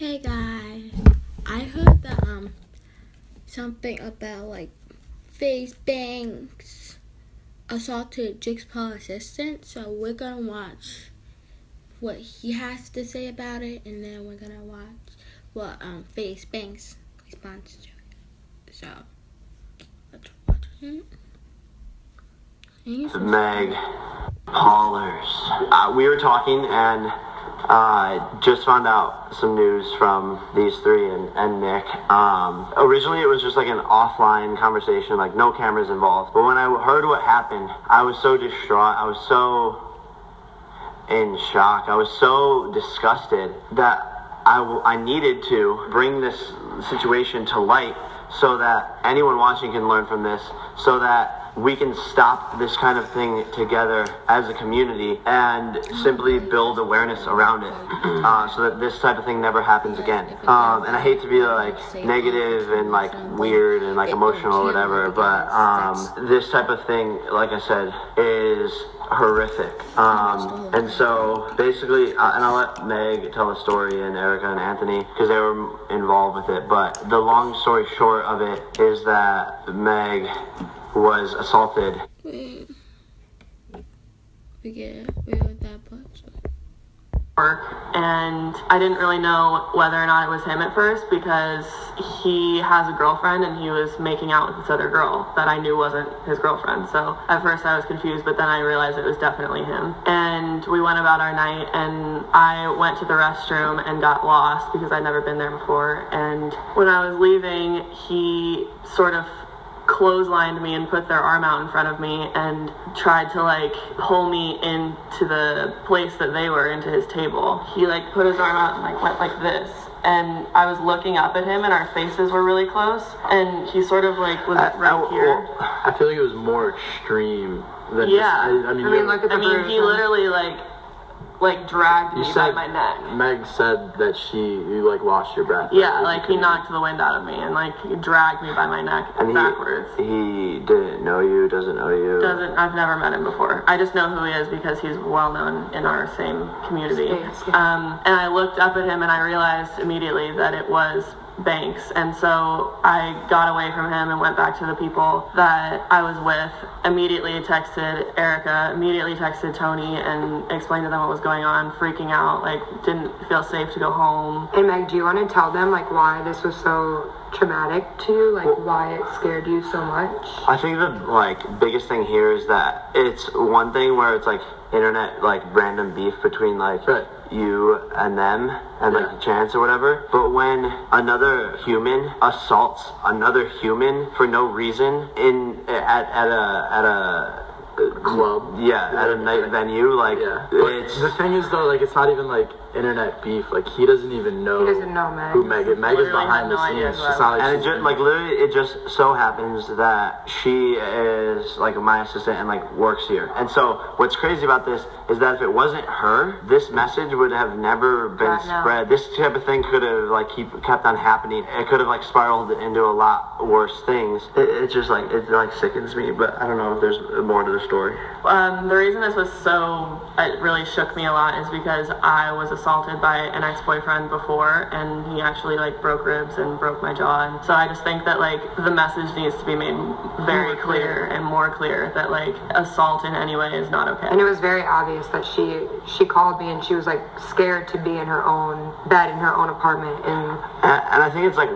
Hey guys, I heard that something about like Faze Banks assaulted Jake Paul's assistant, so we're gonna watch what he has to say about it, and then we're gonna watch what Faze Banks responds to it. So let's watch it. Meg Paulers. We were talking and just found out some news from these three and Nick. Originally it was just like an offline conversation, like no cameras involved. But when I heard what happened, I was so distraught. I was so in shock. I was so disgusted that I needed to bring this situation to light so that anyone watching can learn from this, so that we can stop this kind of thing together as a community and simply build awareness around it, so that this type of thing never happens again. And I hate to be like negative and like weird and like emotional or whatever, but this type of thing, like I said, is horrific. And so basically, and I'll let Meg tell the story and Erica and Anthony because they were involved with it, but the long story short of it is that Meg was assaulted. We heard that part. And I didn't really know whether or not it was him at first because he has a girlfriend and he was making out with this other girl that I knew wasn't his girlfriend. So at first I was confused, but then I realized it was definitely him. And we went about our night and I went to the restroom and got lost because I'd never been there before. And when I was leaving, he sort of clotheslined me and put their arm out in front of me and tried to like pull me into the place that they were, into his table. He like put his arm out and like went like this, and I was looking up at him and our faces were really close, and he sort of like was right here. Well, I feel like it was more extreme than yeah. Just, I mean look at the he literally like dragged me by my neck. Meg said that you like lost your breath. Yeah, like he knocked the wind out of me and like he dragged me by my neck and backwards. He didn't know you, doesn't know you? I've never met him before. I just know who he is because he's well known in our same community. And I looked up at him and I realized immediately that it was Banks, and so I got away from him and went back to the people that I was with, immediately texted Erica, immediately texted Tony and explained to them what was going on, freaking out, like didn't feel safe to go home. Hey Meg, do you want to tell them like why this was so traumatic to you, like why it scared you so much? I think the like biggest thing here is that it's one thing where it's like internet like random beef between like you and them and like the chance or whatever, but when another human assaults another human for no reason at a club, at a night venue, like it's the thing is though, like it's not even like internet beef, like he doesn't even know Meg. who Meg is. Meg is behind the scenes. It's not like, and it just, like literally it just so happens that she is like my assistant and like works here. And so what's crazy about this is that if it wasn't her, this message would have never been spread. This type of thing could have like kept on happening. It could have like spiraled into a lot worse things. It just like it like sickens me, but I don't know if there's more to the story. The reason this was it really shook me a lot is because I was assaulted by an ex-boyfriend before, and he actually like broke ribs and broke my jaw, and so I just think that like the message needs to be made very clear and more clear that like assault in any way is not okay. And it was very obvious that she called me and she was like scared to be in her own bed in her own apartment, and I think it's like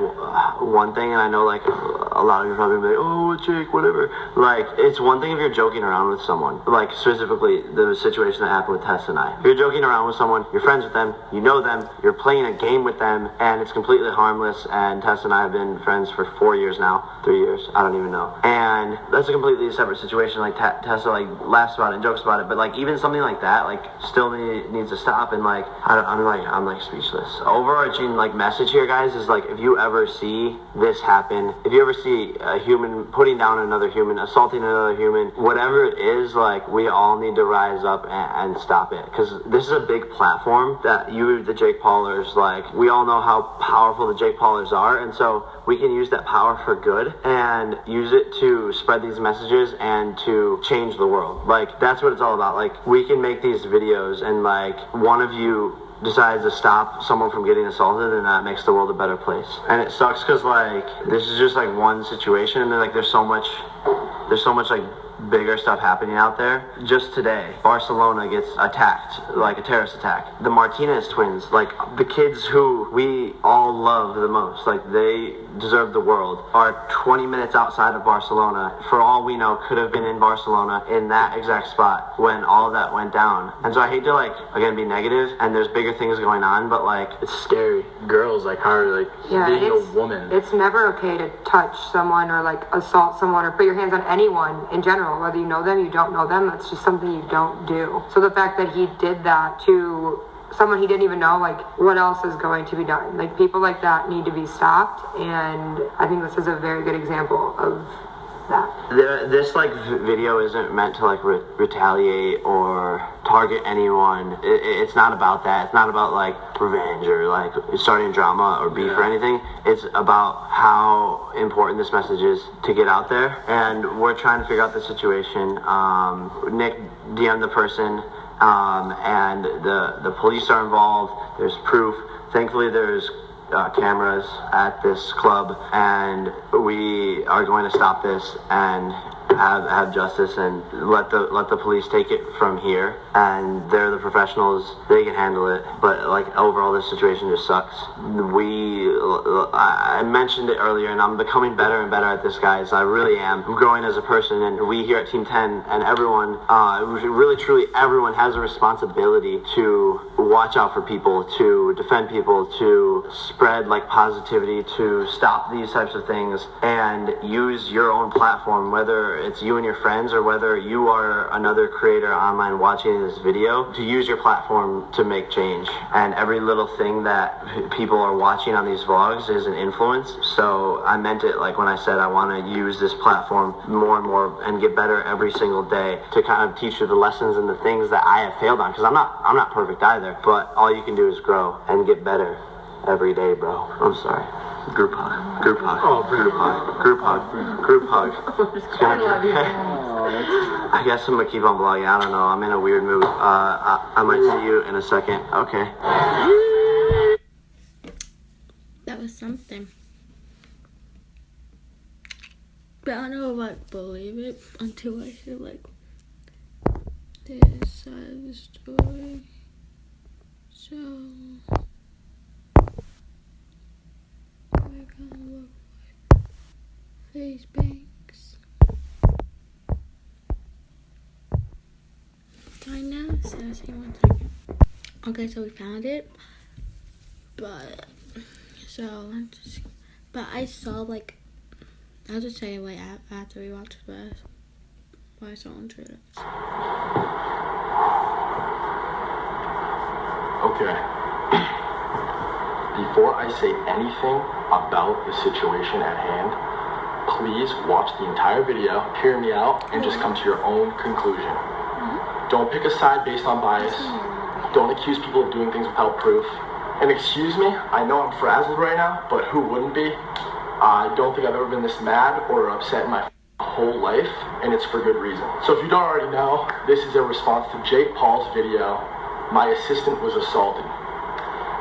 one thing, and I know like a lot of you are probably gonna be like, oh Jake, whatever, like it's one thing if you're joking around with someone, like specifically the situation that happened with Tess and I. If you're joking around with someone, you're friends with them, you know them, you're playing a game with them, and it's completely harmless. And Tess and I have been friends for 4 years now, 3 years, I don't even know. And that's a completely separate situation. Like Tessa like laughs about it and jokes about it, but like even something like that like still needs to stop. And like I'm like speechless. Overarching like message here, guys, is like if you ever see this happen, if you ever see a human putting down another human, assaulting another human, whatever it is, like we all need to rise up and stop it, because this is a big platform that the Jake Paulers, like we all know how powerful the Jake Paulers are, and so we can use that power for good and use it to spread these messages and to change the world. Like that's what it's all about. Like we can make these videos and like one of you decides to stop someone from getting assaulted, and that makes the world a better place. And it sucks because like this is just like one situation, and then like there's so much like bigger stuff happening out there. Just today, Barcelona gets attacked, like a terrorist attack. The Martinez twins, like the kids who we all love the most, like they deserve the world, are 20 minutes outside of Barcelona. For all we know, could have been in Barcelona in that exact spot when all of that went down. And so I hate to like, again, be negative, and there's bigger things going on, but like, it's scary. Girls, like, how are, like, being a woman. It's never okay to touch someone or like assault someone or put your hands on anyone in general. Whether you know them, you don't know them, that's just something you don't do. So the fact that he did that to someone he didn't even know, like, what else is going to be done? Like, people like that need to be stopped, and I think this is a very good example of that. This like video isn't meant to like retaliate or target anyone. It's not about that. It's not about like revenge or like starting drama or beef or anything. It's about how important this message is to get out there, and we're trying to figure out the situation. Nick DM'd the person, and the police are involved. There's proof. Thankfully, there's cameras at this club, and we are going to stop this and have justice and let the police take it from here. And they're the professionals, they can handle it. But like overall, this situation just sucks. I mentioned it earlier, and I'm becoming better and better at this, guys. I really am. I'm growing as a person, and we here at Team 10 and everyone, really truly everyone has a responsibility to watch out for people, to defend people, to spread like positivity, to stop these types of things, and use your own platform, whether it's you and your friends or whether you are another creator online watching this video, to use your platform to make change. And every little thing that people are watching on these vlogs is an influence. So I meant it like when I said I want to use this platform more and more and get better every single day to kind of teach you the lessons and the things that I have failed on, because I'm not perfect either, but all you can do is grow and get better every day, bro. I'm sorry. Group hug. Group hug. Oh, group hug. Group hug. Group hug. I guess I'm gonna keep on vlogging. I don't know. I'm in a weird mood. I might see you in a second. Okay. That was something. But I don't know if I believe it until I hear like this side of the story. So we're gonna look for Faze banks. Right now, so see 1 second. Okay, so we found it, but I saw like I'll just say like after we watched this, but I saw on Twitter. Okay. Before I say anything about the situation at hand, please watch the entire video, hear me out, and just come to your own conclusion. Don't pick a side based on bias. Don't accuse people of doing things without proof. And excuse me, I know I'm frazzled right now, but who wouldn't be? I don't think I've ever been this mad or upset in my whole life, and it's for good reason. So if you don't already know, this is a response to Jake Paul's video, "My assistant was assaulted."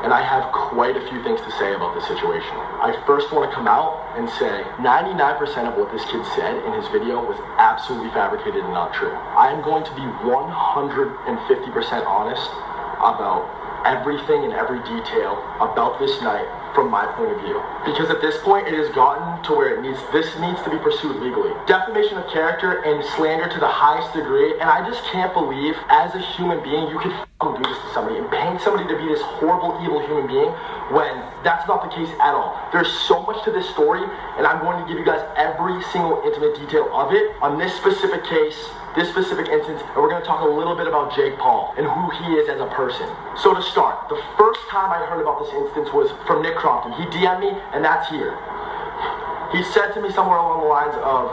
And I have quite a few things to say about this situation. I first want to come out and say 99% of what this kid said in his video was absolutely fabricated and not true. I am going to be 150% honest about everything and every detail about this night from my point of view. Because at this point, it has gotten to where this needs to be pursued legally. Defamation of character and slander to the highest degree, and I just can't believe, as a human being, you could do this to somebody and paint somebody to be this horrible, evil human being when that's not the case at all. There's so much to this story, and I'm going to give you guys every single intimate detail of it on this specific case, this specific instance, and we're going to talk a little bit about Jake Paul and who he is as a person. So to start, the first time I heard about this instance was from Nick Crompton. He DM'd me, and that's here. He said to me somewhere along the lines of,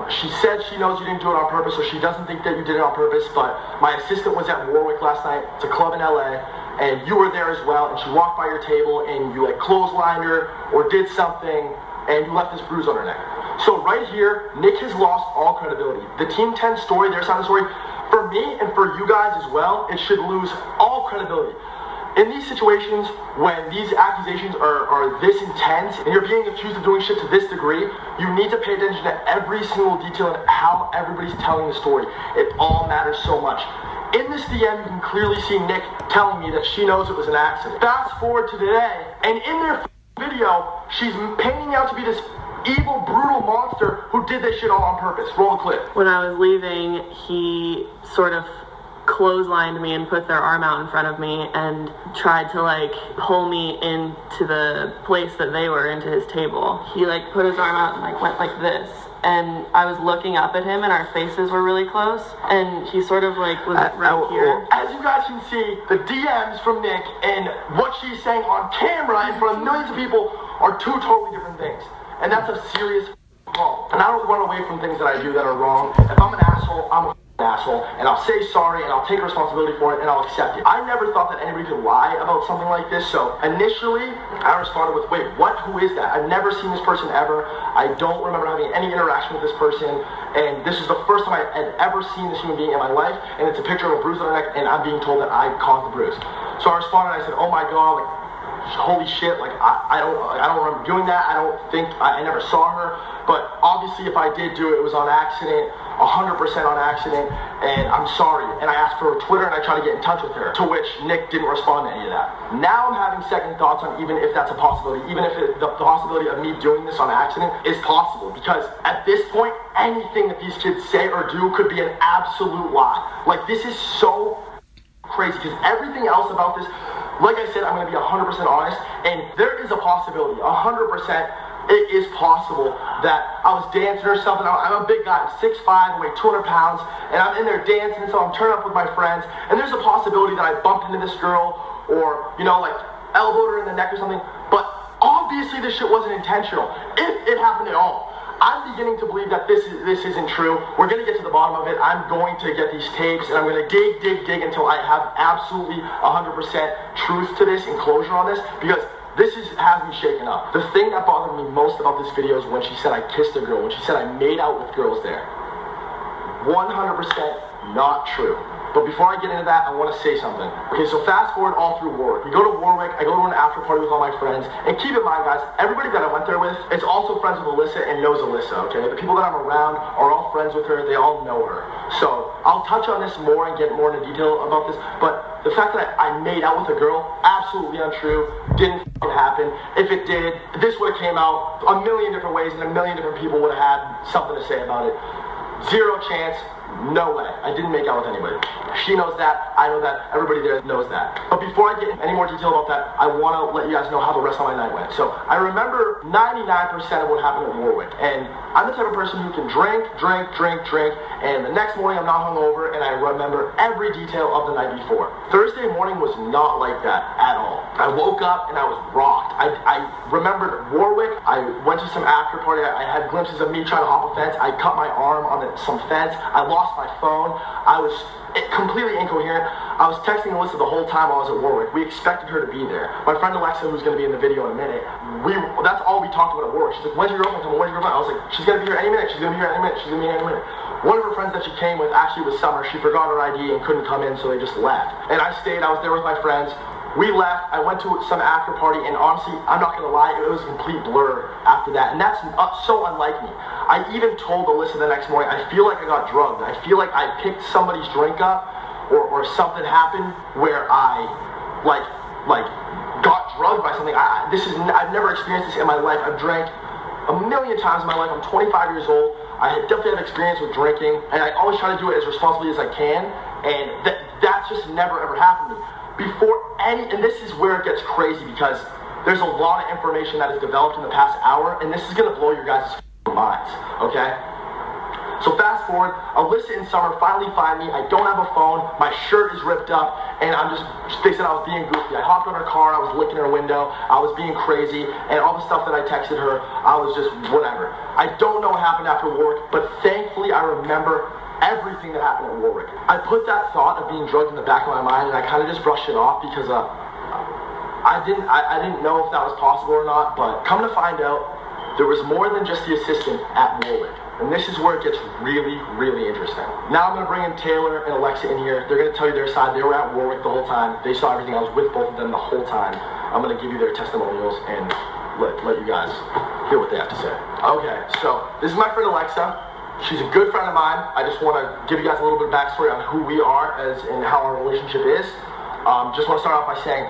she said she knows you didn't do it on purpose, or she doesn't think that you did it on purpose, but my assistant was at Warwick last night. It's a club in LA, and you were there as well, and she walked by your table, and you like clotheslined her, or did something, and you left this bruise on her neck. So right here, Nick has lost all credibility. The Team 10 story, their side of the story, for me and for you guys as well, it should lose all credibility. In these situations, when these accusations are this intense and you're being accused of doing shit to this degree, you need to pay attention to every single detail and how everybody's telling the story. It all matters so much. In this DM, you can clearly see Nick telling me that she knows it was an accident. Fast forward to today, and in their video, she's painting out to be this evil, brutal monster who did this shit all on purpose. Roll the clip. When I was leaving, he sort of clotheslined me and put their arm out in front of me and tried to like pull me into the place that they were, into his table. He like put his arm out and like went like this, and I was looking up at him and our faces were really close, and he sort of like was right here. As you guys can see, the DMs from Nick and what she's saying on camera in front of millions of people are two totally different things, and that's a serious problem. And I don't run away from things that I do that are wrong. If I'm an asshole, I'm a asshole, and I'll say sorry and I'll take responsibility for it and I'll accept it. I never thought that anybody could lie about something like this, so initially I responded with, wait, what? Who is that? I've never seen this person ever. I don't remember having any interaction with this person, and this is the first time I had ever seen this human being in my life, and it's a picture of a bruise on her neck, and I'm being told that I caused the bruise. So I responded and I said, oh my god, like, holy shit, like I don't remember doing that. I never saw her, but obviously if I did do it, it was on accident, 100% on accident, and I'm sorry. And I asked for her Twitter and I tried to get in touch with her, to which Nick didn't respond to any of that. Now I'm having second thoughts on even if that's a possibility, even if the possibility of me doing this on accident is possible, because at this point, anything that these kids say or do could be an absolute lie. Like, this is so crazy, because everything else about this, like I said, I'm going to be 100% honest, and there is a possibility, 100%, it is possible that I was dancing or something. I'm a big guy, I'm 6'5", I weigh 200 pounds, and I'm in there dancing, so I'm turning up with my friends, and there's a possibility that I bumped into this girl, or, you know, like, elbowed her in the neck or something, but obviously this shit wasn't intentional, if it happened at all. I'm beginning to believe that this isn't true. We're going to get to the bottom of it. I'm going to get these tapes, and I'm going to dig until I have absolutely 100% truth to this and closure on this, because this has me shaken up. The thing that bothered me most about this video is when she said I kissed a girl, when she said I made out with girls there. 100% not true. But before I get into that, I want to say something. Okay, so fast forward all through Warwick. We go to Warwick, I go to an after party with all my friends, and keep in mind, guys, everybody that I went there with is also friends with Alyssa and knows Alyssa, okay? The people that I'm around are all friends with her, they all know her. So, I'll touch on this more and get more into detail about this, but the fact that I made out with a girl, absolutely untrue, didn't happen. If it did, this would have came out a million different ways, and a million different people would have had something to say about it. Zero chance. No way. I didn't make out with anybody. She knows that. I know that. Everybody there knows that. But before I get any more detail about that, I want to let you guys know how the rest of my night went. So I remember 99% of what happened at Warwick. And I'm the type of person who can drink. And the next morning I'm not hungover and I remember every detail of the night before. Thursday morning was not like that at all. I woke up and I was rocked. I remembered Warwick. I went to some after party. I had glimpses of me trying to hop a fence. I cut my arm on some fence. I lost my phone. I was completely incoherent. I was texting Alyssa the whole time I was at Warwick. We expected her to be there. My friend Alexa, who's going to be in the video in a minute, that's all we talked about at Warwick. She's like, when's your girlfriend coming? When's your girlfriend? I was like, she's going to be here any minute. She's going to be here any minute. She's going to be here any minute. One of her friends that she came with actually was Summer. She forgot her ID and couldn't come in, so they just left. And I stayed. I was there with my friends. We left. I went to some after party, and honestly, I'm not going to lie, it was a complete blur after that. And that's so unlike me. I even told Alyssa the next morning, I feel like I got drugged. I feel like I picked somebody's drink up, or something happened where I, like got drugged by something. I've never experienced this in my life. I've drank a million times in my life. I'm 25 years old. I definitely have experience with drinking, and I always try to do it as responsibly as I can, and that's just never ever happened to me. And this is where it gets crazy, because there's a lot of information that has developed in the past hour, and this is going to blow your guys' minds, okay? So fast forward, Alyssa and Summer finally find me. I don't have a phone, my shirt is ripped up, and they said I was being goofy. I hopped on her car, I was licking her window, I was being crazy, and all the stuff that I texted her, I was just whatever. I don't know what happened after work, but thankfully I remember everything that happened at Warwick. I put that thought of being drugged in the back of my mind, and I kind of just brushed it off because I didn't know if that was possible or not, but come to find out, there was more than just the assistant at Warwick. And this is where it gets really, really interesting. Now I'm going to bring in Taylor and Alexa in here. They're going to tell you their side. They were at Warwick the whole time. They saw everything. I was with both of them the whole time. I'm going to give you their testimonials and let you guys hear what they have to say. Okay, so this is my friend Alexa. She's a good friend of mine. I just want to give you guys a little bit of backstory on who we are and how our relationship is. Just want to start off by saying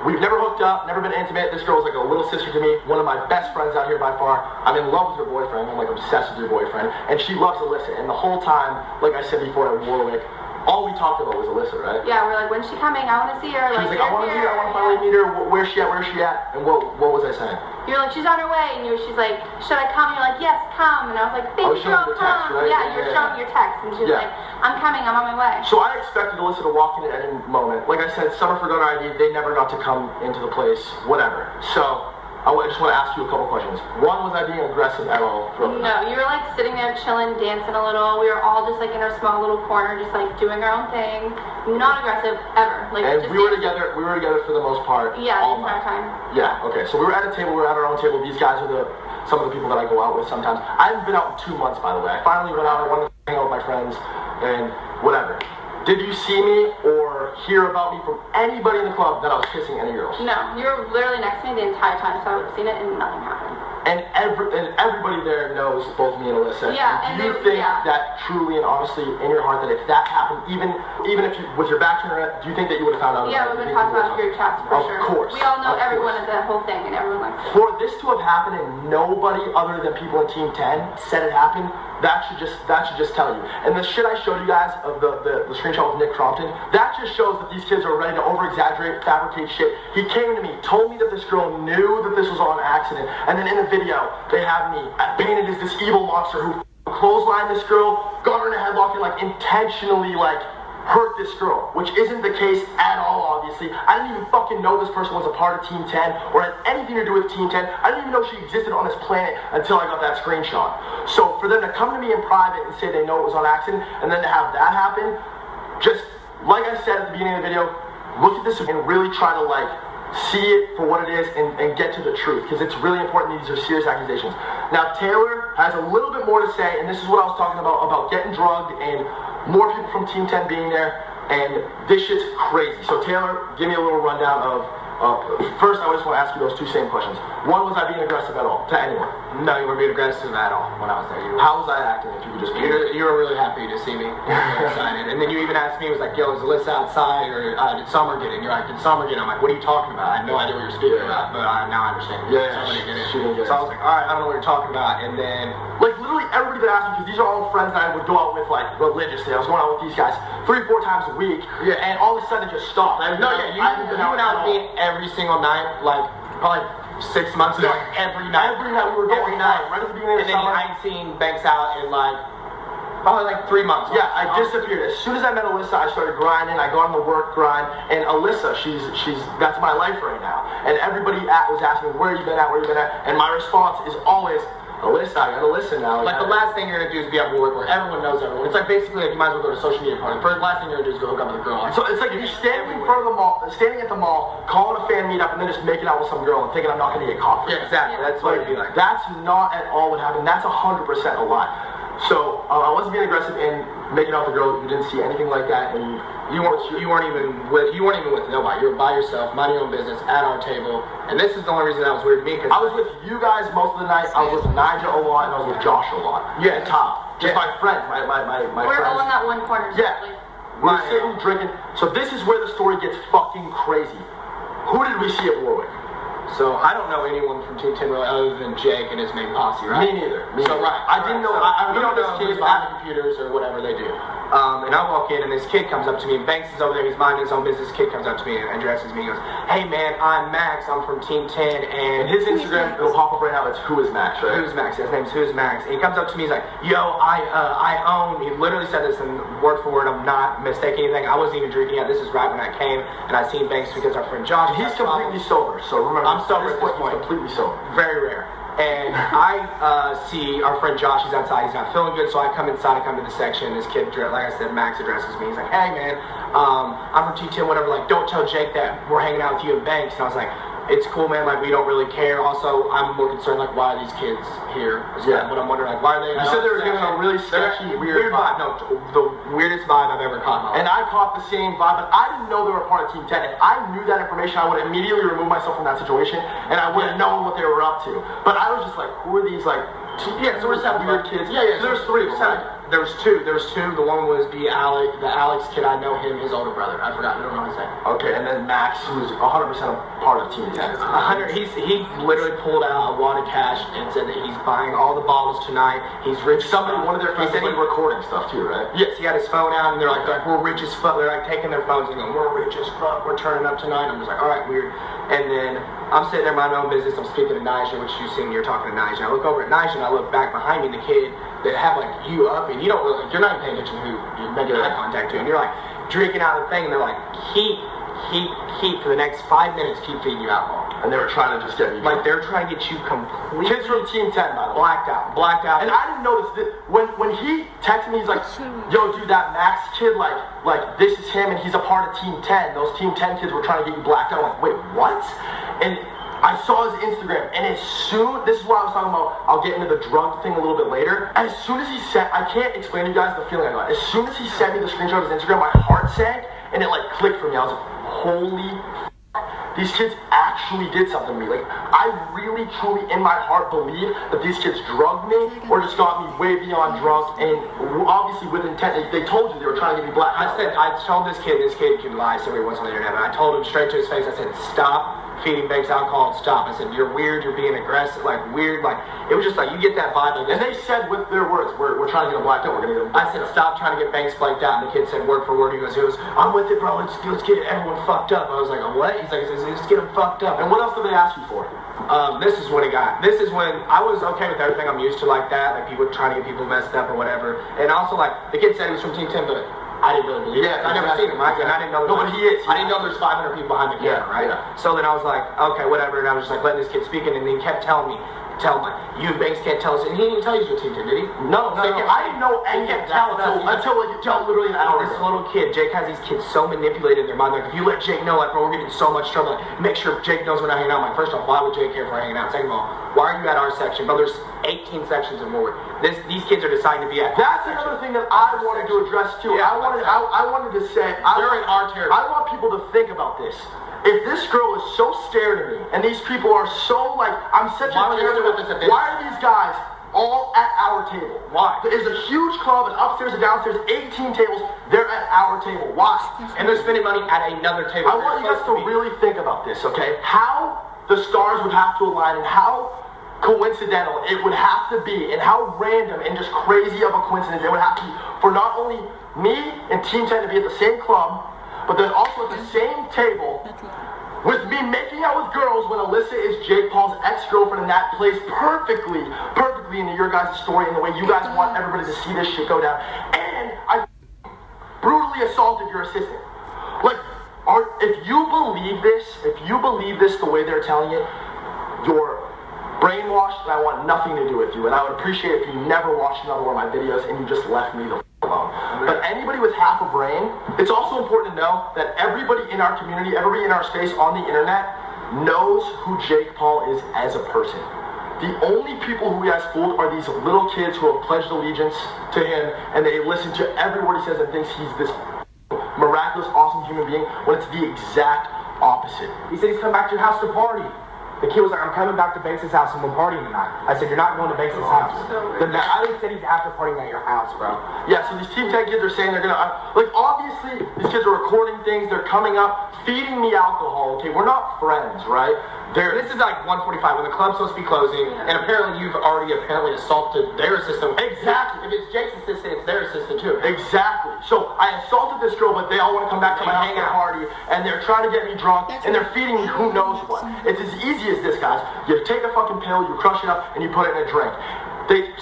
we've never hooked up, never been intimate. This girl's like a little sister to me, one of my best friends out here by far. I'm in love with her boyfriend. I'm like obsessed with her boyfriend. And she loves Alyssa. And the whole time, like I said before at Warwick, all we talked about was Alyssa, right? Yeah, we're like, when's she coming? I want to see her. She was like, I want to meet her. I want to finally meet her. Where's she at? Where's she at? And what was I saying? You're like, she's on her way. And she's like, should I come? And you're like, yes, come. And I was like, baby girl, come. Text, right? Yeah, you're showing your text. And she's like, I'm coming. I'm on my way. So I expected Alyssa to walk in at any moment. Like I said, Summer forgot her ID. They never got to come into the place. Whatever. So I just want to ask you a couple questions. One, was I being aggressive at all? No, you were like sitting there chilling, dancing a little. We were all just like in our small little corner, just like doing our own thing. Not aggressive ever. Like, and just we were together. We were together for the most part. Yeah, the entire time. Yeah. Okay. So we were at a table. We were at our own table. These guys are some of the people that I go out with sometimes. I haven't been out in 2 months, by the way. I finally went out. I wanted to hang out with my friends and whatever. Did you see me or hear about me from anybody in the club that I was kissing any girls? No, you were literally next to me the entire time, so I would have seen it and nothing happened. And everybody there knows both me and Alyssa. Yeah, and do you think that truly and honestly in your heart that if that happened, even if you with your back to her, do you think that you would have found out? Yeah, we've been talking about group chats for sure. Of course. We all know everyone at the whole thing, and everyone likes it. For this to have happened and nobody other than people in Team 10 said it happened, that should just tell you. And the shit I showed you guys of the screenshot with Nick Crompton, that just shows that these kids are ready to over-exaggerate, fabricate shit. He came to me, told me that this girl knew that this was on accident, and then in the video, they have me painted as this evil monster who clotheslined this girl, got her in a headlock, and like intentionally like hurt this girl, which isn't the case at all, obviously. I didn't even fucking know this person was a part of Team 10 or had anything to do with Team 10. I didn't even know she existed on this planet until I got that screenshot. So for them to come to me in private and say they know it was on accident, and then to have that happen, just like I said at the beginning of the video, look at this and really try to like see it for what it is and get to the truth, because it's really important. These are serious accusations. Now Taylor has a little bit more to say, and this is what I was talking about getting drugged and more people from Team 10 being there, and this shit's crazy. So Taylor, give me a little rundown of, first I just want to ask you those two same questions. One, was I being aggressive at all to anyone? No, you weren't being aggressive at all when I was there. How was I acting, if you could just You were really happy to see me. You were excited. And then you even asked me, it was like, yo, is Alyssa outside, or did Summer get in? You're like, did Summer get in? I'm like, what are you talking about? I had no idea what you're speaking about, but now I understand. Summer didn't get in. So I was like, alright, I don't know what you're talking about. And then, like, literally everybody that asked me, because these are all friends that I would go out with, like, religiously. I was going out with these guys 3-4 times a week, and all of a sudden it just stopped. You went out with me every single night, like, probably 6 months ago. Every night we were going every night, right at the beginning of the summer. And then I ain't seen Banks out in like probably like 3 months. Yeah, I disappeared. As soon as I met Alyssa, I started grinding. I got on the work grind, and Alyssa, she's that's my life right now. And everybody was asking me, where you been at, and my response is always, Alyssa, I gotta listen now. Like, the last thing you're gonna do is be at Warwick where everyone knows everyone. It's like basically like you might as well go to a social media party. The last thing you're gonna do is go hook up with a girl. So it's like if you're standing in front of the mall, standing at the mall, calling a fan meetup, and then just making out with some girl and thinking I'm not gonna get caught. Yeah, exactly. That's what it'd be like. That's not at all what happened. That's 100% a lie. So I wasn't being aggressive in making out with the girl. You didn't see anything like that, and you weren't even with nobody. You were by yourself, minding your own business at our table. And this is the only reason that was weird to me, because I was with you guys most of the night. I was with Nigel a lot, and I was with Josh a lot. Yeah, top. Just my friends, my We're friends. all in that one corner. Yeah. We're sitting drinking. So this is where the story gets fucking crazy. Who did we see at Warwick? So I don't know anyone from Team 10 really other than Jake and his main posse, right? Me neither. I didn't know. I don't know who's behind the computers or whatever they do. And I walk in and this kid comes up to me, and Banks is over there. He's minding his own business. Kid comes up to me and addresses me. He goes, "Hey man, I'm Max. I'm from Team 10." And his Instagram, it'll pop up right now. It's Who Is Max, right? Who's Max? His name's Who's Max. And he comes up to me. He's like, "Yo, I own." He literally said this in word for word. I'm not mistaking anything. I wasn't even drinking yet. This is right when I came, and I seen Banks because our friend Josh. He's completely sober. So remember, I'm sober at this point. Completely sober. Very rare. And I see our friend Josh, he's outside, he's not feeling good, so I come inside, I come to the section, this kid, like I said, Max addresses me, he's like, "Hey man, I'm from T10, whatever, like, don't tell Jake that we're hanging out with you and Banks." And I was like, it's cool, man. Like, we don't really care. Also, I'm more concerned, like, why are these kids here? Is kind of what I'm wondering. Like, why are they? You said they were giving a really sketchy, weird vibe. No, the weirdest vibe I've ever caught. And I caught the same vibe, but I didn't know they were part of Team 10. If I knew that information, I would immediately remove myself from that situation, and I would have known what they were up to. But I was just like, who are these, like, so we're just weird kids? Yeah, so there's three of them, right? There was two. The one was the Alex kid. I know him, his older brother. I forgot. I don't know his name. Okay, and then Max, who's 100% a part of Team 10. 100. He literally pulled out a wad of cash and said that he's buying all the bottles tonight. He's rich. One of their friends was like recording stuff too, right? Yes, he had his phone out, and they're like we're rich as fuck. They're like taking their phones and going, we're rich as fuck. We're turning up tonight. I'm just like, all right, weird. And then I'm sitting there minding my own business. I'm speaking to Nigel, which you see me. You're talking to Nigel. I look over at Nigel, and I look back behind me, and the kid that have like you up, and you're not even paying attention to who you're making eye contact to, and you're like drinking out of the thing, and they're like, keep for the next 5 minutes, keep feeding you alcohol. And they were trying to just get you. Like, they're trying to get you completely. Kids from Team 10, by the way. Blacked out. And I didn't notice that when he texted me, he's like, yo, dude, that Max kid, like this is him, and he's a part of Team 10. Those Team 10 kids were trying to get you blacked out. I'm like, wait, what? And I saw his Instagram, and this is what I was talking about, I'll get into the drug thing a little bit later. As soon as he sent, I can't explain to you guys the feeling I got. As soon as he sent me the screenshot of his Instagram, my heart sank, and it like clicked for me. I was like, holy these kids actually did something to me. Like, I really, truly, in my heart, believe that these kids drugged me or just got me way beyond drunk, and obviously with intent. They told you they were trying to get me black. I told this kid can lie, so he wants on the internet, but I told him straight to his face, I said, stop feeding Banks alcohol, stop. I said, you're weird, you're being aggressive, like weird, like, it was just like, you get that vibe. Like, and they said with their words, we're trying to get them blacked out, we're going to get them blacked out. I said, stop trying to get Banks blanked out, and the kid said word for word, he goes, I'm with it, bro, let's get everyone fucked up. I was like, what? He's like, let's get them fucked up. And what else did they ask you for? This is when I was okay with everything I'm used to like that, like people trying to get people messed up or whatever. And also, like, the kid said he was from Team 10, but I didn't really believe it. I never seen him, right? And I didn't know. No, but he is. I didn't know there's 500 people behind the camera, right? Yeah. So then I was like, okay, whatever. And I was just like letting this kid speak, and then he kept telling me, you Banks can't tell us. And he didn't even tell you what Team 10, did he? No. I didn't know any of that until literally an hour. This little kid, Jake has these kids so manipulated in their mind. Like, if you let Jake know, like, bro, we're getting in so much trouble. Like, make sure Jake knows we're not hanging out. I'm like, first off, why would Jake care if we're hanging out? Second of all, why are you at our section? Bro, there's 18 sections or more. These kids are deciding to be at. That's another thing that I wanted to address too. Yeah, I wanted to say, they're in our territory. I want people to think about this. If this girl is so scared of me, and these people are so like, I'm such a terrible. Why are these guys all at our table? Why? There's a huge club, and upstairs and downstairs, 18 tables. They're at our table. Why? And they're spending money at another table. I want you guys to really think about this, okay? How the stars would have to align, and how coincidental it would have to be, and how random and just crazy of a coincidence it would have to be for not only me and Team 10 to be at the same club, but then also at the same table with me making out with girls when Alyssa is Jake Paul's ex-girlfriend, and that plays perfectly into your guys' story and the way you guys want everybody to see this shit go down. And I brutally assaulted your assistant. Like, if you believe this the way they're telling it, you're brainwashed, and I want nothing to do with you. And I would appreciate if you never watched another one of my videos and you just left me the alone. But anybody with half a brain, it's also important to know that everybody in our community, everybody in our space on the internet knows who Jake Paul is as a person. The only people who he has fooled are these little kids who have pledged allegiance to him, and they listen to every word he says and thinks he's this miraculous, awesome human being, when it's the exact opposite. He said he's coming back to your house to party. The kid was like, I'm coming back to Banks' house and we're partying tonight. I said, you're not going to Banks' house. I said he's after partying at your house, bro. Yeah, so these Team 10 kids are saying they're going to, like, obviously, these kids are recording things, they're coming up, feeding me alcohol, okay? We're not friends, right? This is like 1:45 when the club's supposed to be closing, and apparently you've already assaulted their assistant. Exactly. If it's Jake's assistant, it's their assistant too. Exactly. So I assaulted this girl, but they all want to come back to my hangout party, and they're trying to get me drunk, and they're feeding me who knows what. It's as easy as this, guys. You take a fucking pill, you crush it up, and you put it in a drink.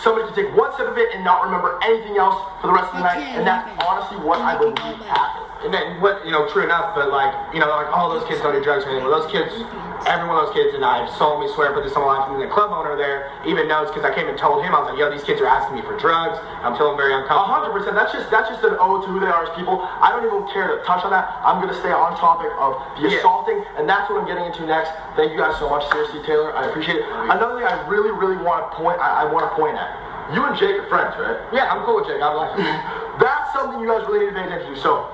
Somebody can take one sip of it and not remember anything else for the rest of the night, and that's honestly what I believe happened. And then what, true enough, but like, like, oh, those kids don't do drugs or anything. Well, those kids, every one of those kids, and I solemnly swear, put this on my life, and the club owner there even knows, because I came and told him, I was like, yo, these kids are asking me for drugs. I'm feeling very uncomfortable. 100%. That's just an ode to who they are as people. I don't even care to touch on that. I'm going to stay on topic of the assaulting, and that's what I'm getting into next. Thank you guys so much. Seriously, Taylor, I appreciate it. Another thing I really, really want to point at. You and Jake are friends, right? Yeah, I'm cool with Jake. I like him. That's something you guys really need to pay attention to. So,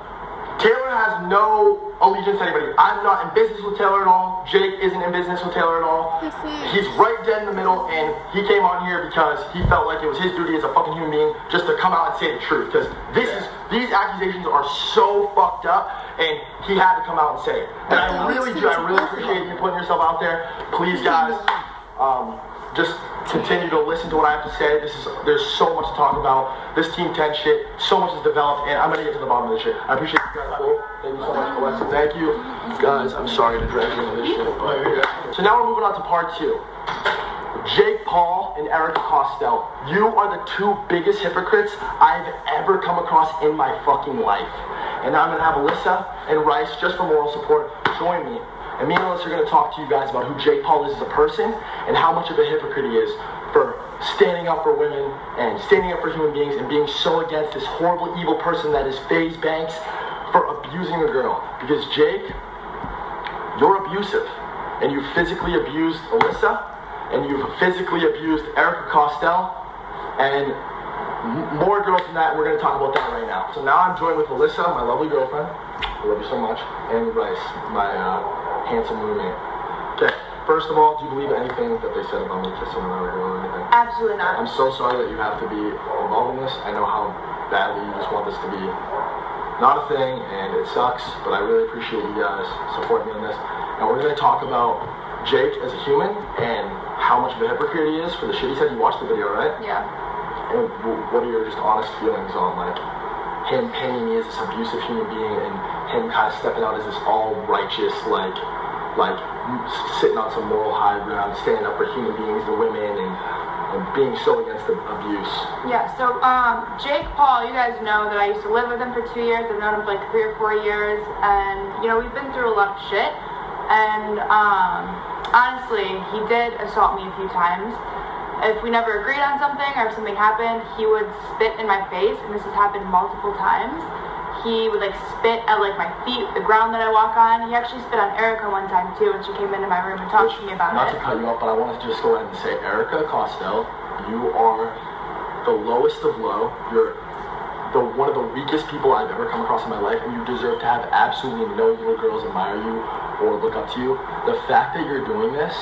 Taylor has no allegiance to anybody. I'm not in business with Taylor at all. Jake isn't in business with Taylor at all. He's right dead in the middle, and he came on here because he felt like it was his duty as a fucking human being just to come out and say the truth. Because these accusations are so fucked up, and he had to come out and say it. And I really appreciate you putting yourself out there. Please, guys, just continue to listen to what I have to say. There's so much to talk about. This Team 10 shit, so much is developed, and I'm gonna get to the bottom of this shit. I appreciate you guys both. Thank you so much for listening. Thank you, guys. I'm sorry to drag you into this shit, but so now we're moving on to part 2. Jake Paul and Erica Costello. You are the 2 biggest hypocrites I've ever come across in my fucking life. And I'm gonna have Alyssa and Rice, just for moral support, join me. And me and Alyssa are going to talk to you guys about who Jake Paul is as a person and how much of a hypocrite he is for standing up for women and standing up for human beings and being so against this horrible, evil person that is Faze Banks for abusing a girl. Because Jake, you're abusive. And you physically abused Alyssa, and you've physically abused Erica Costello, and more girls than that. We're going to talk about that right now. So now I'm joined with Alyssa, my lovely girlfriend. I love you so much. And Rice, my handsome roommate. Okay, first of all, do you believe anything that they said about me kissing another girl or anything? Absolutely not. I'm so sorry that you have to be involved in this. I know how badly you just want this to be not a thing, and it sucks, but I really appreciate you guys supporting me on this. And we're going to talk about Jake as a human and how much of a hypocrite he is for the shit he said. You watched the video, right? Yeah. And what are your just honest feelings on, like, him painting me as this abusive human being and him kind of stepping out as this all-righteous, like sitting on some moral high ground, standing up for human beings and women and being so against the abuse? Yeah, so Jake Paul, you guys know that I used to live with him for 2 years. I've known him for like 3 or 4 years, and we've been through a lot of shit. And honestly, he did assault me a few times. If we never agreed on something or if something happened, he would spit in my face, and this has happened multiple times. He would spit at my feet, the ground that I walk on. He actually spit on Erica one time too when she came into my room and talked to me about it. Not to cut you off, but I wanted to just go ahead and say, Erica Costello, you are the lowest of low. You're one of the weakest people I've ever come across in my life, and you deserve to have absolutely no little girls admire you or look up to you. The fact that you're doing this,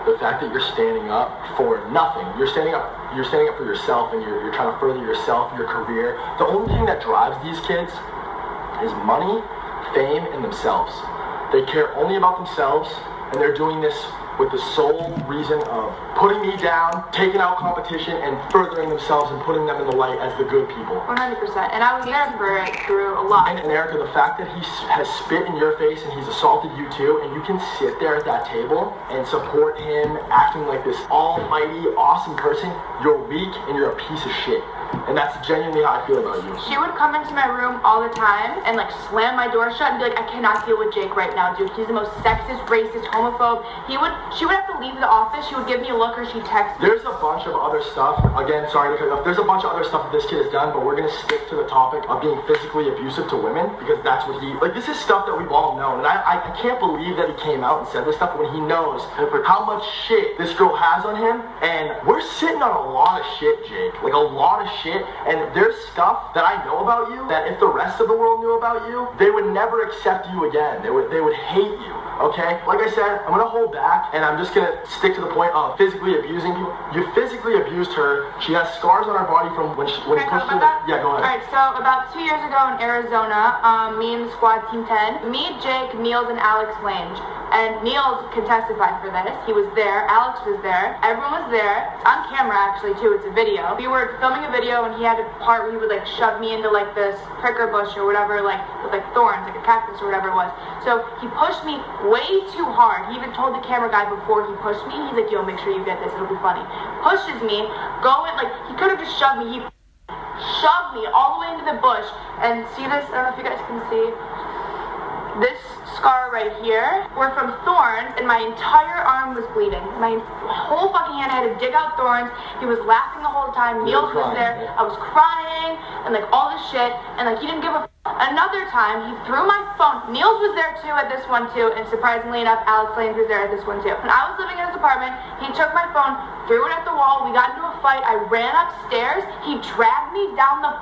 the fact that you're standing up for nothing, you're standing up for yourself, and you're trying to further yourself, your career. The only thing that drives these kids is money, fame, and themselves. They care only about themselves, and they're doing this with the sole reason of putting me down, taking out competition, and furthering themselves and putting them in the light as the good people. 100%. And I was there for it through a lot. And Erica, the fact that he has spit in your face and he's assaulted you too, and you can sit there at that table and support him acting like this almighty, awesome person, you're weak and you're a piece of shit. And that's genuinely how I feel about you. She would come into my room all the time and slam my door shut and be like, I cannot deal with Jake right now, dude. He's the most sexist, racist, homophobe. She would have to leave the office. She would give me a look or she'd text me. There's a bunch of other stuff. Again, sorry to cut you off. There's a bunch of other stuff that this kid has done, but we're going to stick to the topic of being physically abusive to women because that's what this is stuff that we've all known. And I can't believe that he came out and said this stuff when he knows how much shit this girl has on him. And we're sitting on a lot of shit, Jake. A lot of shit. And there's stuff that I know about you that if the rest of the world knew about you, they would never accept you again. They would hate you. Okay? Like I said, I'm going to hold back, and I'm just going to stick to the point of physically abusing people. You physically abused her. She has scars on her body from when he pushed her. Yeah, go ahead. Alright, so about 2 years ago in Arizona, me and the squad Team 10, me, Jake, Niels, and Alex Lange. And Niels can testify for this. He was there. Alex was there. Everyone was there. It's on camera, actually, too. It's a video. We were filming a video, and he had a part where he would, shove me into, this pricker bush or whatever, with, thorns, a cactus or whatever it was. So he pushed me way too hard. He even told the camera guy before he pushed me, he's like, yo, make sure you get this. It'll be funny. Pushes me, he could have just shoved me. shoved me all the way into the bush. And see this? I don't know if you guys can see. This scar right here were from thorns, and my entire arm was bleeding. My whole fucking hand, I had to dig out thorns. He was laughing the whole time. Niels was there. I was crying, and like all this shit, and like he didn't give a Another time, he threw my phone. Niels was there too at this one too, and surprisingly enough, Alex Lanes was there at this one too. When I was living in his apartment, he took my phone, threw it at the wall. We got into a fight. I ran upstairs. He dragged me down the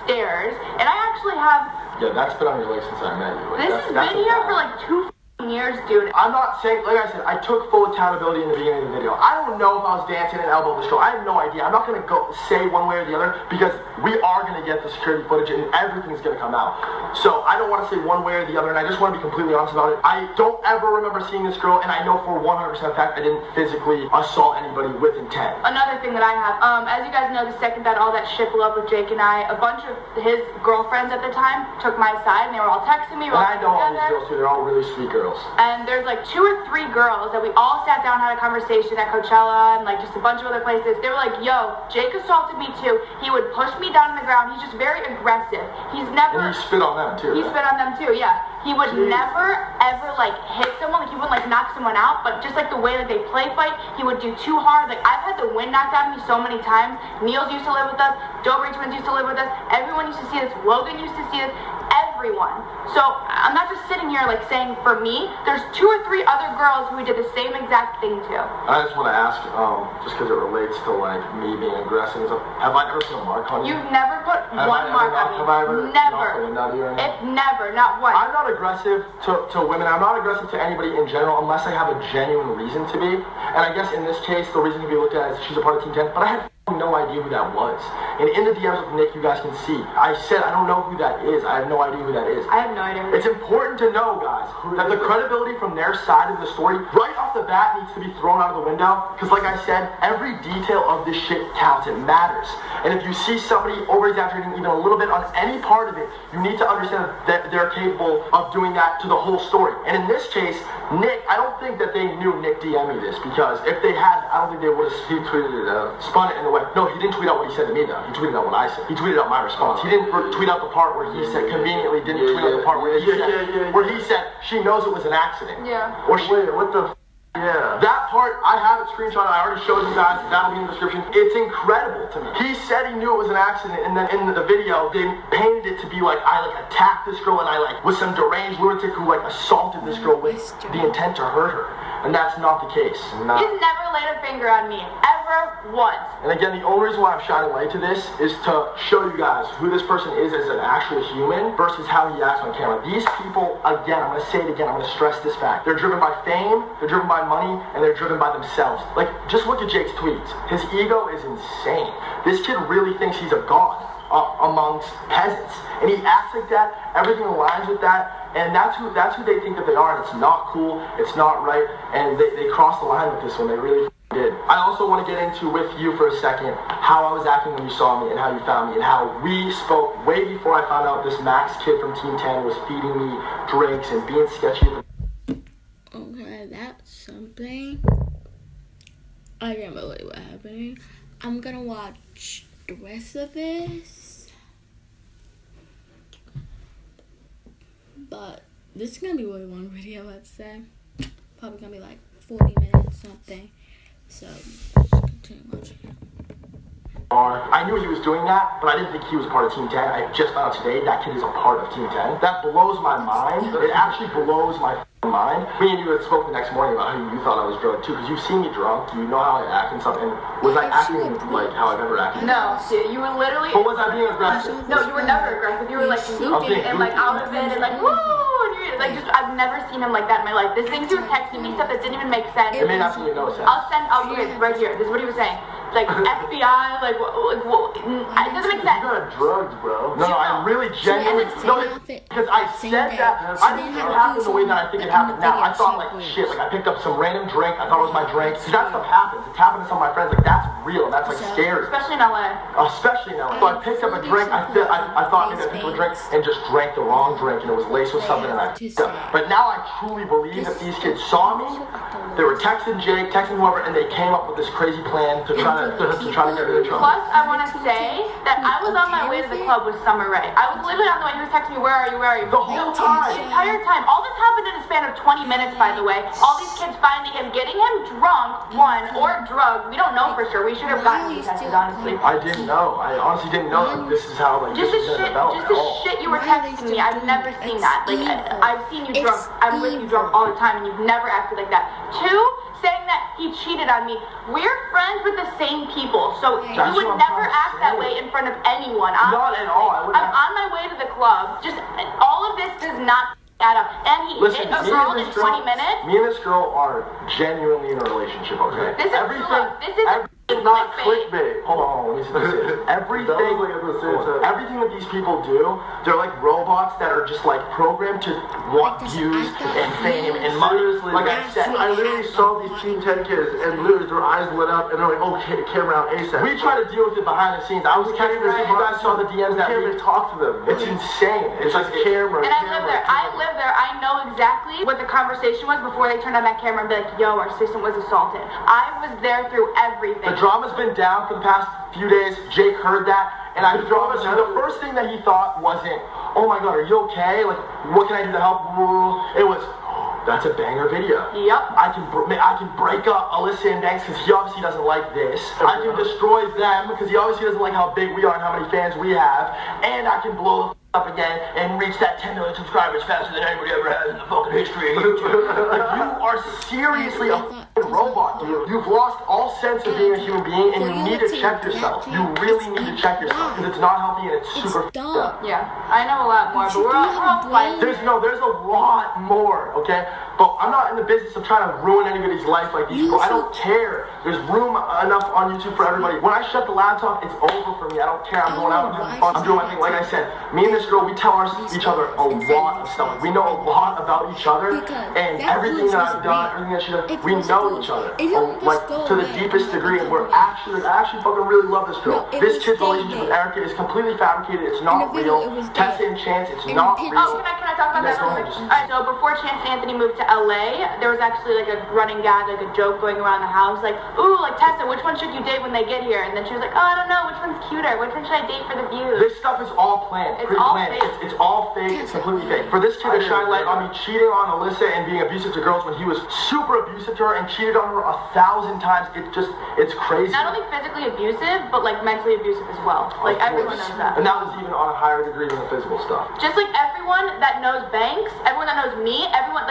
stairs, and I actually have. Yeah, that's been on your leg since I met you. Like, this has been here for like 2 years, dude. I'm not saying, like I said, I took full accountability in the beginning of the video. I don't know if I was dancing and elbow this girl. I have no idea. I'm not going to go say one way or the other because we are going to get the security footage and everything's going to come out. So I don't want to say one way or the other, and I just want to be completely honest about it. I don't ever remember seeing this girl, and I know for 100% fact I didn't physically assault anybody with intent. Another thing that I have, as you guys know, the second that all that shit blew up with Jake and I, a bunch of his girlfriends at the time took my side, and they were all texting me. And I know all these girls too. They're all really sweet girls. And there's like 2 or 3 girls that we all sat down, had a conversation at Coachella and like just a bunch of other places. They were like, yo, Jake assaulted me too. He would push me down on the ground. He's just very aggressive. He's never... And he spit on them too. He spit on them too, yeah. He would never ever like hit someone. Like he wouldn't like knock someone out, but just like the way that they play fight, he would do too hard. Like I've had the wind knocked out of me so many times. Niels used to live with us. Dobry twins used to live with us. Everyone used to see this. Logan used to see this. Everyone. So I'm not just sitting here like saying for me. There's 2 or 3 other girls who we did the same exact thing to. I just want to ask, just because it relates to like me being aggressive and stuff. Have I ever put a mark on you? You've never put one mark on me. Have I ever? Never. Never. Not once. I'm not aggressive to women. I'm not aggressive to anybody in general unless I have a genuine reason to be. And I guess in this case, the reason can be looked at is she's a part of Team 10. But I had no idea who that was. And in the DMs with Nick, you guys can see, I said I don't know who that is. I have no idea who that is. I have no idea. It's important to know, guys, that the credibility from their side of the story right off the bat needs to be thrown out of the window. Because like I said, every detail of this shit counts. It matters. And if you see somebody over-exaggerating even a little bit on any part of it, you need to understand that they're capable of doing that to the whole story. And in this case, Nick, I don't think that they knew Nick DM'd me this, because if they had, I don't think they would have tweeted it, spun it in the way. No, he didn't tweet out what he said to me though. He tweeted out what I said. He tweeted out my response. He didn't tweet out the part where he said, conveniently didn't tweet out the part where he said, she knows it was an accident. Yeah. Or wait, what the yeah. That part, I have it screenshotted. I already showed you guys. That'll be in the description. It's incredible to me. He said he knew it was an accident, and then in the video, they painted it to be like I like attacked this girl, and I like was some deranged lunatic who like assaulted this girl with the intent to hurt her. And that's not the case. He's never laid a finger on me, ever once. And again, the only reason why I'm shining light to this is to show you guys who this person is as an actual human versus how he acts on camera. These people, again, I'm going to say it again, I'm going to stress this fact. They're driven by fame, they're driven by money, and they're driven by themselves. Like, just look at Jake's tweets. His ego is insane. This kid really thinks he's a god amongst peasants. And he acts like that, everything aligns with that. And that's who they think that they are, and it's not cool, it's not right, and they crossed the line with this one, they really did. I also want to get into with you for a second how I was acting when you saw me and how you found me and how we spoke way before I found out this Max kid from Team 10 was feeding me drinks and being sketchy. Okay, that's something. I can't believe what happened. I'm gonna watch the rest of this. But this is gonna be really long video, I'd say. Probably gonna be like 40 minutes something. So just continue watching. I knew he was doing that, but I didn't think he was a part of Team 10. I just found out today that kid is a part of Team 10. That blows my mind. It actually blows my mind. Me and you had spoke the next morning about how you thought I was drunk too, because you've seen me drunk. You know how I act and stuff. And was I acting like how I've ever acted? No, you were literally. But was I being aggressive? No, you were never aggressive. You were like looking and like out of it and like woo. Like just, I've never seen him like that in my life. This thing he was texting me stuff that didn't even make sense. It may not make no sense. I'll do it right here. This is what he was saying. Like FBI, like it doesn't make sense. You got drugs, bro. No, I really genuinely because I said that. I didn't think it happened the way that I think it happened now. I thought like shit, like I picked up some random drink. I thought it was my drink. See, that stuff happens. It's happened to some of my friends. Like that's real. That's like scary. Especially in LA. Especially in LA. So I picked up a drink. I thought maybe I picked up a drink and just drank the wrong drink, and it was laced with something, and I picked up. But now I truly believe that these kids saw me. They were texting Jake, texting whoever, and they came up with this crazy plan to try to get rid of trouble. Plus, I want to say that I was on my way to the club with Summer Rae. I was literally on the way. He was texting me, where are you, where are you? The whole time. The entire time. All this happened in a span of 20 minutes, by the way. All these kids finding him, getting him drunk, one, or drugged. We don't know for sure. We should have gotten these tested, honestly. I didn't know. I honestly didn't know that this is how, like, Just this the is gonna develop shit, at just the all. shit you were texting me. I've never seen that. Like, I've seen you drunk. I'm with you drunk all the time, and you've never acted like that. Two, saying that he cheated on me. We're friends with the same people, so you would never act that way in front of anyone. Not at all. I'm on my way to the club. Just all of this does not add up. And he hit a girl in 20 minutes. Me and this girl are genuinely in a relationship, okay? This is not clickbait. Hold on, let me see this. Everything that these people do, they're like robots that are just like programmed to want views and fame and money. Like I said, I literally saw these Team 10 kids and literally their eyes lit up and they're like, okay, camera out ASAP. We try to deal with it behind the scenes. I was catching this. You guys saw the DMs that we talk to them. It's insane. It's like camera. And I live there. I live there. I know exactly what the conversation was before they turned on that camera and be like, yo, our assistant was assaulted. I was there through everything. The drama's been down for the past few days. Jake heard that, and I promise you, the first thing that he thought wasn't, oh my god, are you okay? Like, what can I do to help? It was, oh, that's a banger video. Yep. I can break up Alyssa and Banks because he obviously doesn't like this. I can destroy them because he obviously doesn't like how big we are and how many fans we have. And I can blow the up again and reach that 10 million subscribers faster than anybody ever has in the fucking history of YouTube. Like, you are seriously a fucking robot, dude. You've lost all sense of being a human being, and you need to check yourself. You really need to check yourself because it's not healthy and it's super dumb. Yeah, I know a lot more, but we're all fighting. There's a lot more, okay? But I'm not in the business of trying to ruin anybody's life like these people. I don't care. There's room enough on YouTube for everybody. When I shut the laptop, it's over for me. I don't care. I'm going out and having fun. I'm doing my thing. Like I said, me and this girl, we tell each other a lot of stuff. We know a lot about each other, and everything that I've done, everything that she's done, we know each other, like to the deepest degree. And I actually fucking really love this girl. This kid's relationship with Erica is completely fabricated. It's not real. Tessa and Chance, it's not real. Oh, can I talk about that real quick? Alright, so before Chance and Anthony moved to LA, there was actually like a running gag, like a joke going around the house, like, ooh, like Tessa, which one should you date when they get here? And then she was like, oh, I don't know, which one's cuter? Which one should I date for the views? This stuff is all planned, pre-planned. It's all fake. It's completely fake. For this kid to shine light on me cheating on Alyssa and being abusive to girls when he was super abusive to her and cheated on her 1,000 times, it's crazy. Not only physically abusive, but like mentally abusive as well. Like everyone knows that. And that was even on a higher degree than the physical stuff. Just like everyone that knows Banks, everyone that knows me, everyone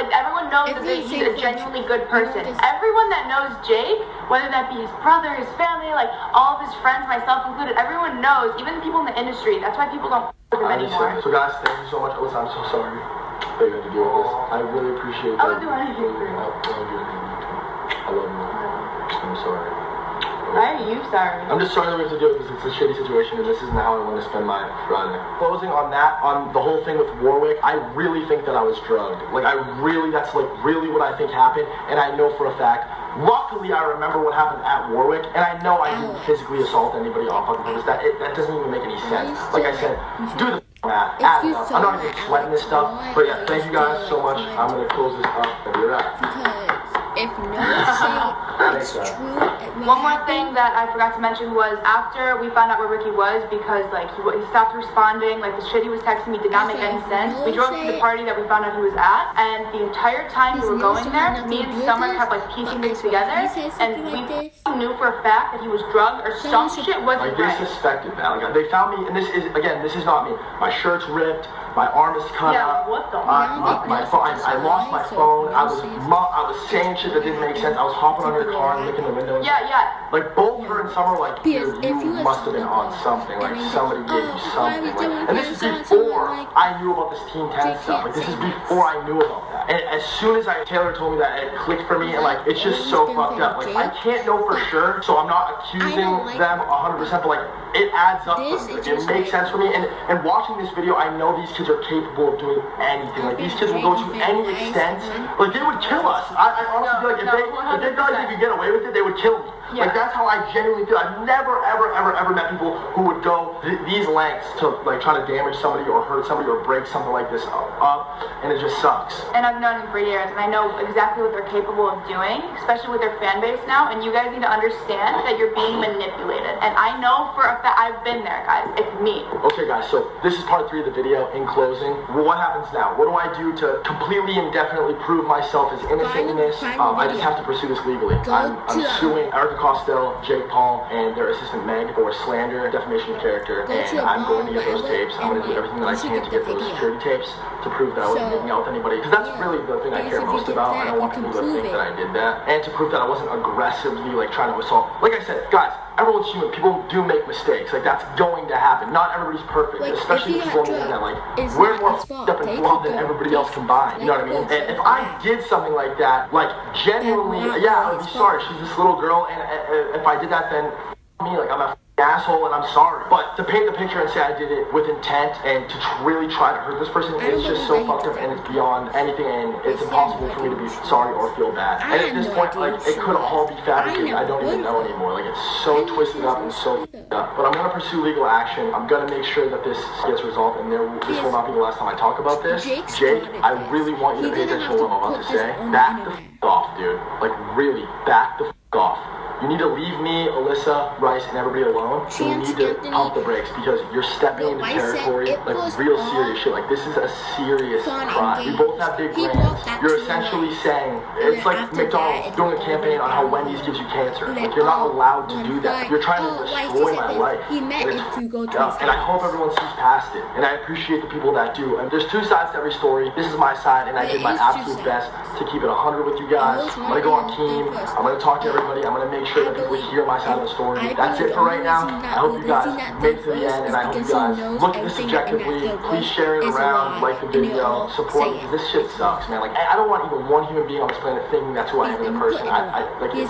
knows that he's a genuinely good person. Everyone that knows Jake, whether that be his brother, his family, like all of his friends, myself included, everyone knows, even people in the industry. That's why people don't with him anymore. So guys, thank you so much. Alyssa, I'm so sorry that you had to deal with this. I really appreciate that. I would do anything for you. I love you. I'm sorry. Why are you sorry? I'm just sorry that we have to deal with this. It's a shitty situation, and this isn't how I want to spend my Friday. Closing on that, on the whole thing with Warwick, I really think that I was drugged. Like, that's like really what I think happened, and I know for a fact. Luckily, I remember what happened at Warwick, and I know I didn't physically assault anybody on fucking purpose. That doesn't even make any sense. Like I said, do the math, add it up. I'm not even sweating this stuff, but yeah, thank you guys so much. I'm gonna close this up and be right. Because if no one say it's true. One more thing that I forgot to mention was after we found out where Ricky was, because like he stopped responding, like the shit he was texting me did not make any sense. We drove to the party that we found out he was at, and the entire time we were going there, me and Summer kept like piecing things together, and we knew for a fact that he was drugged or some shit wasn't right. They suspected that. Like, they found me, and this is not me. My shirt's ripped. My arm is cut out. What the my phone. I lost my phone. I was saying shit that didn't make sense. I was hopping on your car and licking the windows. Yeah. Like both her and Summer were like, dude, you must have been on something. Like somebody gave you something. Like, and this is before I knew about this Team 10 stuff. Like this is before I knew about that. And as soon as Taylor told me that, it clicked for me, and like it's just so fucked up. Like I can't know for sure, so I'm not accusing them 100%, but like it adds up for me. Like, it makes sense for me. And watching this video, I know these kids are capable of doing anything. Like these kids will go to any extent. Like they would kill us. I honestly feel like if they felt like they could get away with it, they would kill me. Yeah. Like, that's how I genuinely feel. I've never, ever met people who would go these lengths to, like, try to damage somebody or hurt somebody or break something like this up, and it just sucks. And I've known them for years, and I know exactly what they're capable of doing, especially with their fan base now, and you guys need to understand that you're being manipulated. And I know for a fact, I've been there, guys. It's me. Okay, guys, so this is part 3 of the video. In closing, well, what happens now? What do I do to completely and definitely prove myself as innocent in this? I just have to pursue this legally. I'm suing Erica Costello, Jake Paul, and their assistant Meg for slander, defamation of character, and I'm going to get those tapes. I'm going to do everything that I can to get those security tapes to prove that I wasn't making out with anybody, because that's really the thing I care most about. I don't want people to think that I did that, and to prove that I wasn't aggressively, like, trying to assault. Like I said, guys, everyone's human. People do make mistakes. Like, that's going to happen. Not everybody's perfect, like, especially the people on the internet. Like, we're more f***ed up and flawed than everybody else combined. You know what I mean? And if I did something like that, like, genuinely, yeah, I would be sorry. She's this little girl, and if I did that, then me, like, I'm a asshole, and I'm sorry. But to paint the picture and say I did it with intent and to really try to hurt this person, it's just so fucked up, and it's beyond anything, and it's impossible for me to be sorry or feel bad. And at this point, like, it could all be fabricated. I don't even know anymore. Like, it's so twisted up and so fucked up. But I'm gonna pursue legal action. I'm gonna make sure that this gets resolved, and this will not be the last time I talk about this. Jake, I really want you to pay attention to what I'm about to say. Back the f*** off, dude. Like, really, back the f*** off. You need to leave me, Alyssa, Rice, and everybody alone. And you need to pump the brakes, because you're stepping into territory, like, real serious shit. Like, this is a serious crime. We both have big brands. You're essentially saying, it's like McDonald's doing a campaign on how Wendy's gives you cancer. Like, you're not allowed to do that. You're trying to destroy my life. And I hope everyone sees past it. And I appreciate the people that do. And there's 2 sides to every story. This is my side, and I did my absolute best to keep it 100 with you guys. I'm gonna go on Keen. I'm gonna talk to everybody. I'm gonna make sure that people hear my side of the story. That's it for right now. I hope you guys made it to the end, and I hope you guys look at this objectively. Please share it around, like the video, support, because this shit sucks, man. Like, I don't want even one human being on this planet thinking that's who I am as a person. Like, it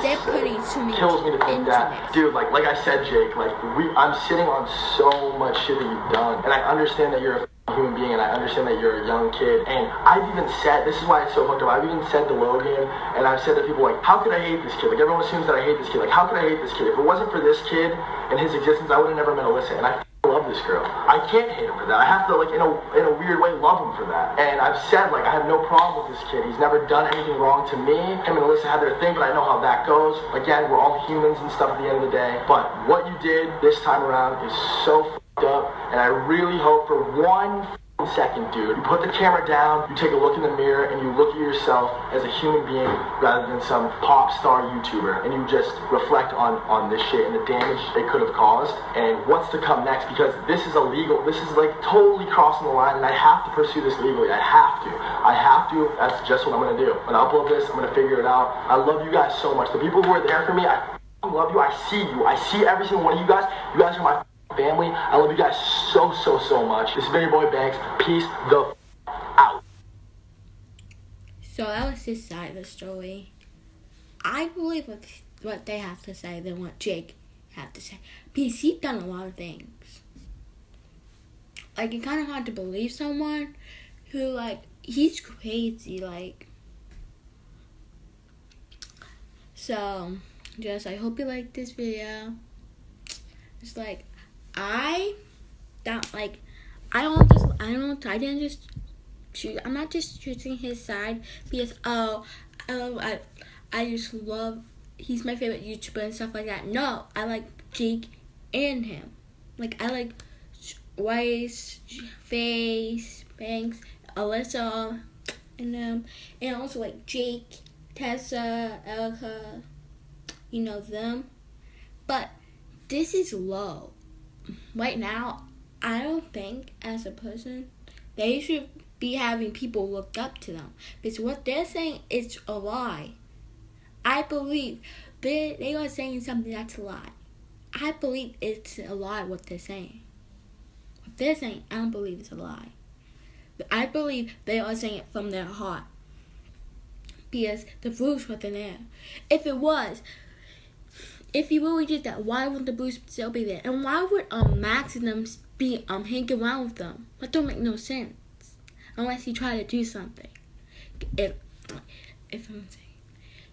kills me to think that. Dude, like I said, Jake, like, I'm sitting on so much shit that you've done, and I understand that you're a human being, and I understand that you're a young kid, and I've even said, this is why it's so fucked up, I've even said to Logan, and I've said to people, like, how could I hate this kid? Like, everyone assumes that I hate this kid. Like, how could I hate this kid? If it wasn't for this kid and his existence, I would have never met Alyssa, and I love this girl. I can't hate him for that. I have to, like, in a weird way, love him for that. And I've said, like, I have no problem with this kid. He's never done anything wrong to me. Him and Alyssa had their thing, but I know how that goes. Again, we're all humans and stuff at the end of the day. But what you did this time around is so fucked up, and I really hope for 1 second, dude, you put the camera down, you take a look in the mirror, and you look at yourself as a human being rather than some pop star YouTuber, and you just reflect on this shit and the damage it could have caused and what's to come next, because this is illegal. This is, like, totally crossing the line, and I have to pursue this legally. I have to. That's just what I'm gonna do. I'm gonna upload this. I'm gonna figure it out. I love you guys so much. The people who are there for me, I love you. I see you. I see every single one of you guys. You guys are my family. I love you guys so much. This has been your boy Banks. Peace the out. So that was his side of the story. I believe what they have to say than what Jake had to say, because he's done a lot of things. Like, it's kind of hard to believe someone who, like, he's crazy, like. So, just, I hope you like this video. It's like, I'm not just choosing his side because, I just love, he's my favorite YouTuber and stuff like that. No, I like Jake and him. Like, I like Rice, Faze, Banks, Alyssa, and also like Jake, Tessa, Erica, you know them. But this is low. Right now, I don't think, as a person, they should be having people look up to them. Because what they're saying is a lie. I believe they are saying something that's a lie. I believe it's a lie what they're saying. What they're saying, I don't believe it's a lie. But I believe they are saying it from their heart. Because the proof's wasn't there. If it was, if you really did that, why would the Bruce still be there? And why would Max and them be hanging around with them? That don't make no sense. Unless you try to do something. If I'm saying,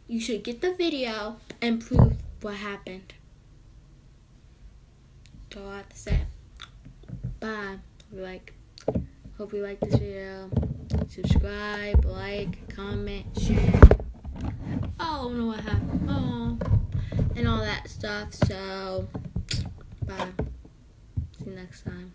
you should get the video and prove what happened. That's all I have to say. Bye. Hope you like this video. Subscribe, like, comment, share. I don't know what happened. Oh, and all that stuff. So, bye. See you next time.